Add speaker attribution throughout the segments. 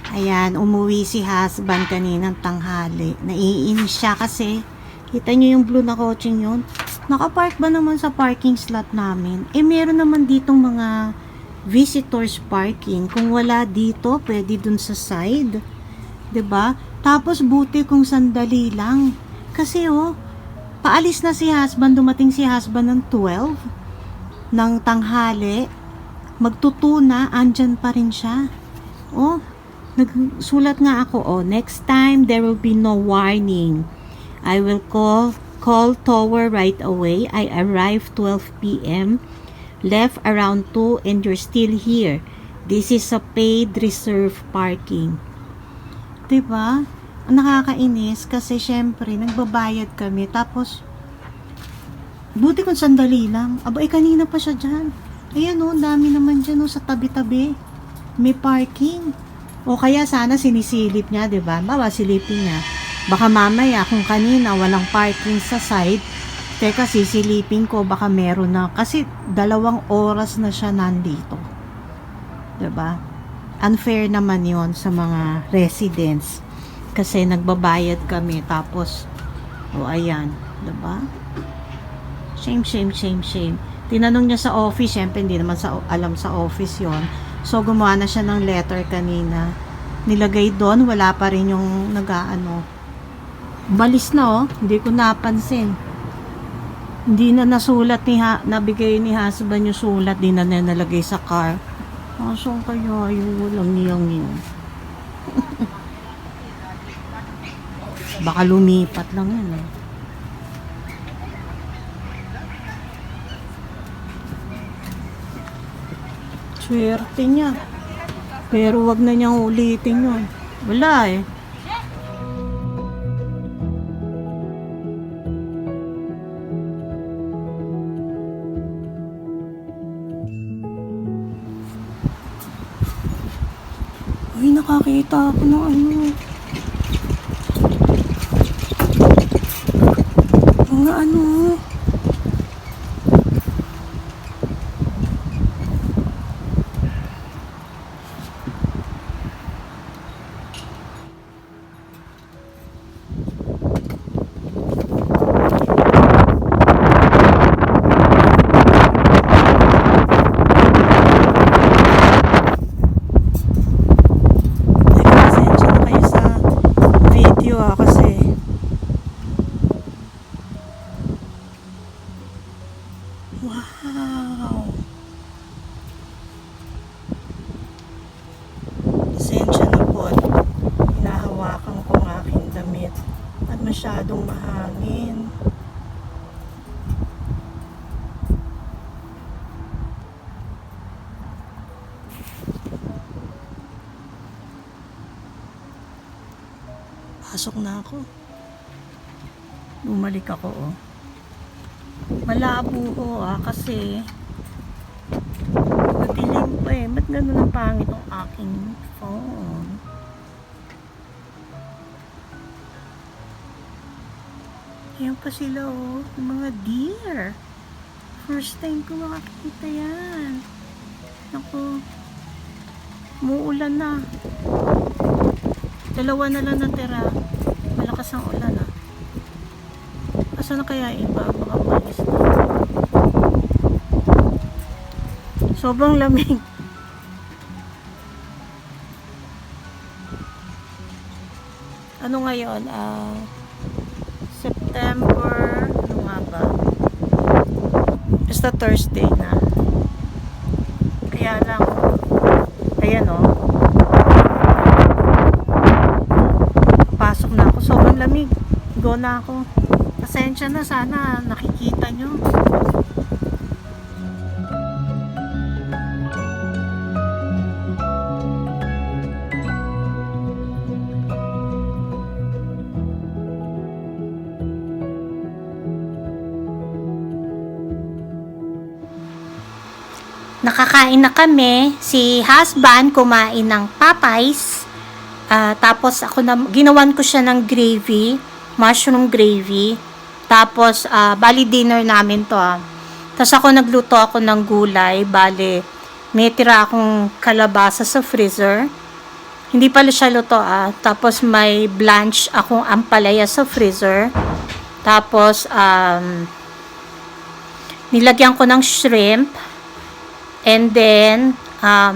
Speaker 1: Ayan, umuwi si husband kaninang tanghali. Naiinis siya kasi kita nyo yung blue na kotse yun. Nakapark ba naman sa parking slot namin? Eh, meron naman ditong mga visitors parking. Kung wala dito, pwede dun sa side. 'Di ba? Tapos buti kung sandali lang. Kasi paalis na si husband, dumating si husband ng 12 ng tanghali. Magtutuna, andyan pa rin siya. Nagsulat nga ako, next time there will be no warning. I will call tower right away. I arrived 12 p.m. Left around 2 and you're still here. This is a paid reserve parking. Diba? Ang nakakainis kasi syempre nagbabayad kami tapos buti kung sandali lang. Kanina pa siya dyan. Ayan dami naman dyan sa tabi-tabi. May parking. O kaya sana sinisilip niya, 'di ba? Bawa silipin niya. Baka mamaya kung kanina walang parking sa side, teka sisilipin ko baka meron na kasi 2 oras na siya nandito. 'Di ba? Unfair naman 'yon sa mga residents kasi nagbabayad kami tapos ayan, 'di ba? Shame. Tinanong niya sa office, syempre hindi naman alam sa office 'yon. So, gumawa na siya ng letter kanina. Nilagay doon, wala pa rin yung balis na hindi ko napansin. Hindi na nasulat nabigay ni husband yung sulat, di na nalagay sa car. Saan kaya yung walang niyang yun? Baka lumipat lang yan Swerte niya. Pero wag na niyang ulitin yun. Wala Ay, nakakita ako ng mga kasi wow, pasensya na po, hinahawakan ko ang aking damit at masyadong mahangin. Pasok na ako. Bumalik ako malabo kasi madilim pa ba't ganun ang pangit ang aking phone? Ayan pa sila yung mga deer. First time ko makakita yan. Naku, umuulan na. 2 na lang natira. Malakas ang ulan Asan na kaya iba? Baka malis na. Sobrang lamig. Ano ngayon? September, nga ba? Basta Thursday na. Kaya lang, ayan pasok na ako. Sobrang lamig. Go na ako. Pasensya na, sana nakikita nyo. Nakakain na kami. Si husband kumain ng Popeyes. Tapos ginawan ko siya ng gravy, mushroom gravy. Tapos bali dinner namin to. Tapos nagluto ako ng gulay, bali may tira akong kalabasa sa freezer. Hindi pala siya luto Tapos may blanch akong ampalaya sa freezer. Tapos nilagyan ko ng shrimp. And then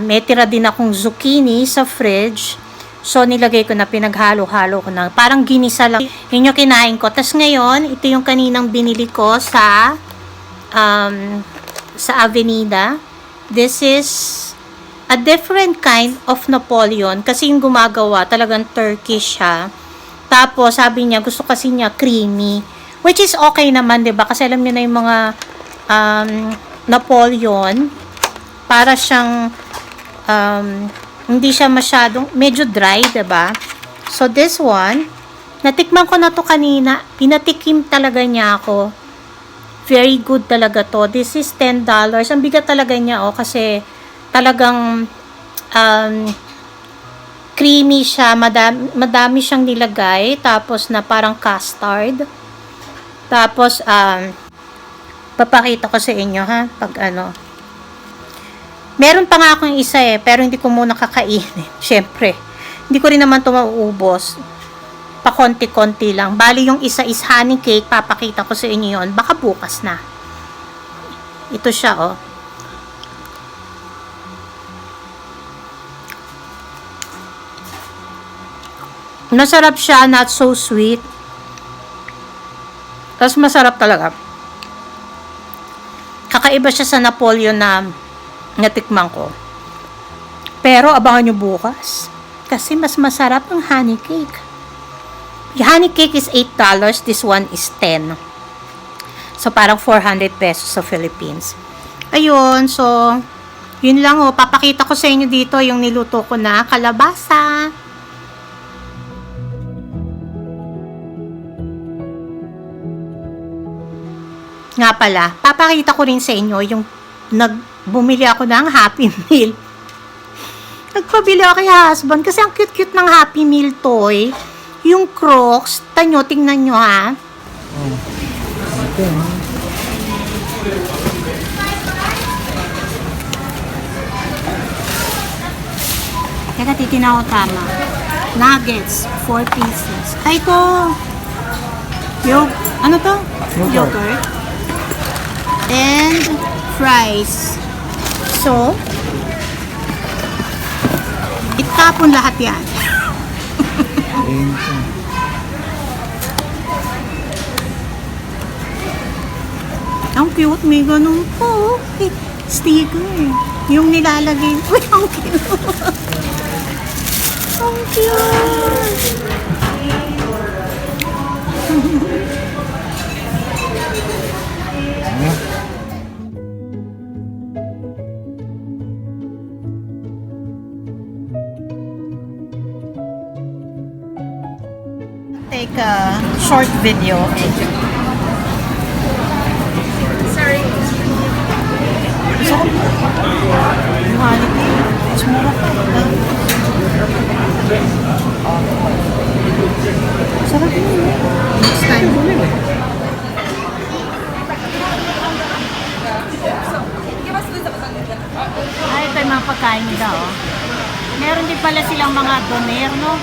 Speaker 1: may tira din akong zucchini sa fridge. So nilagay ko na, pinaghalo-halo ko na. Parang ginisa lang. Yun yung kinain ko. Tapos ngayon, ito yung kaninang binili ko sa Avenida. This is a different kind of Napoleon kasi yung gumagawa talagang Turkish siya. Tapos sabi niya gusto kasi niya creamy, which is okay naman, 'di ba? Kasi alam niyo na yung mga Napoleon para siyang hindi siya masyadong medyo dry, 'di ba? So this one, natikman ko na to kanina, pinatikim talaga niya ako. Very good talaga to. This is $10. Ang bigat talaga niya kasi talagang creamy siya, madami siyang nilagay, tapos na parang custard. Tapos papakita ko sa inyo pag meron pa nga akong isa pero hindi ko muna kakainin. Syempre, hindi ko rin naman ito mauubos. Pa konti-konti lang. Bali yung isa is honey cake, papakita ko sa inyo yon, baka bukas na. Ito siya Masarap siya, not so sweet. Tapos masarap talaga. Kakaiba siya sa Napoleon na natikman ko. Pero abangan nyo bukas. Kasi mas masarap ang honey cake. The honey cake is $8. This one is 10. So parang 400 pesos sa Philippines. Ayun, so yun lang papakita ko sa inyo dito yung niluto ko na kalabasa. Nga pala, papakita ko rin sa inyo yung bumili ako ng Happy Meal. Nagpabili ako kay husband kasi ang cute-cute ng Happy Meal toy. Yung Crocs, tingnan nyo Teka, titina ko tama. Nuggets, 4 pieces. Ay, ito. Ano to? Yogurt. And fries. So, itapon lahat yan. Ang cute, may ganun po. Sticker. Yung nilalagay. Uy, ang cute. Ang cute. Take a short video. Sorry. So, quality. It's mura pa. Sarap yun. Next time. Ay, ito yung mga pagkain nila Meron din pala silang mga doner, no?